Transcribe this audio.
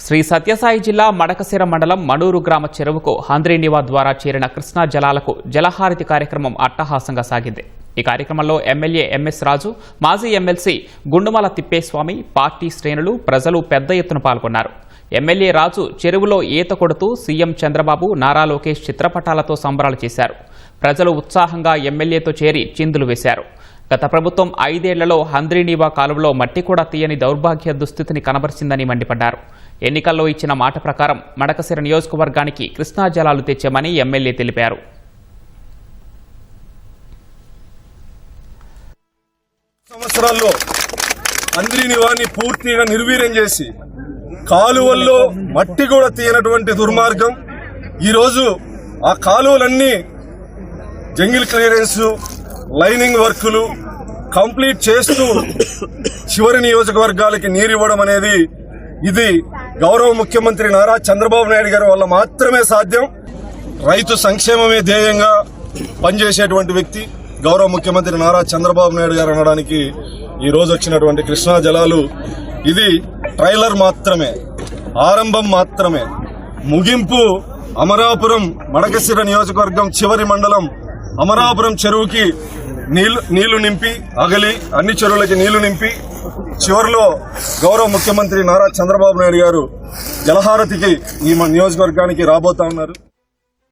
శ్రీ సత్యసాయి జిల్లా మడకశిర మండలం మడూరు గ్రామ చెరువుకు హంద్రీనివా ద్వారా చేరిన కృష్ణా జలాలకు జలహారతి కార్యక్రమం అట్టహాసంగా సాగింది. ఈ కార్యక్రమంలో ఎమ్మెల్యే ఎంఎస్ రాజు, మాజీ ఎమ్మెల్సీ గుండుమల తిప్పేస్వామి, పార్టీ శ్రేణులు, ప్రజలు పెద్ద ఎత్తున పాల్గొన్నారు. ఎమ్మెల్యే రాజు చెరువులో ఈత కొడుతూ సీఎం చంద్రబాబు, నారా లోకేష్ చిత్రపటాలతో సంబరాలు చేశారు. ప్రజలు ఉత్సాహంగా ఎమ్మెల్యేతో చేరి చిందులు వేశారు. గత ప్రభుత్వం 5 ఏళ్లలో హంద్రీనివా కాలువలో మట్టి కూడా తీయని దౌర్భాగ్య దుస్థితిని కనబరిచిందని మండిపడ్డారు. ఎన్నికల్లో ఇచ్చిన మాట ప్రకారం మడకశిర నియోజకవర్గానికి కృష్ణా జలాలు తెచ్చామని ఎమ్మెల్యే తెలిపారు. సంవత్సరాల్లో హంద్రీనివాని పూర్తిగా నిర్వీర్యం చేసి కాలువల్లో మట్టి కూడా తీయనటువంటి దుర్మార్గం. ఈరోజు ఆ కాలువలన్నీ జంగిల్ క్లియరెన్స్, లైనింగ్ వర్కులు కంప్లీట్ చేస్తూ చివరి నియోజకవర్గాలకి నీరివ్వడం అనేది ఇది గౌరవ ముఖ్యమంత్రి నారా చంద్రబాబు నాయుడు గారి వల్ల మాత్రమే సాధ్యం. రైతు సంక్షేమమే ధ్యేయంగా పనిచేసేటువంటి వ్యక్తి గౌరవ ముఖ్యమంత్రి నారా చంద్రబాబు నాయుడు గారు అనడానికి ఈ రోజు వచ్చినటువంటి కృష్ణా జలాలు ఇది ట్రైలర్ మాత్రమే, ఆరంభం మాత్రమే. ముగింపు అమరాపురం మడకశిర నియోజకవర్గం చివరి మండలం అమరాపురం చెరువుకి నీళ్లు నింపి అగలి అన్ని చెరువులకి నీళ్లు నింపి చివరిలో గౌరవ ముఖ్యమంత్రి నారా చంద్రబాబు నాయుడు గారు జలహారతికి ఈ నియోజకవర్గానికి రాబోతా ఉన్నారు.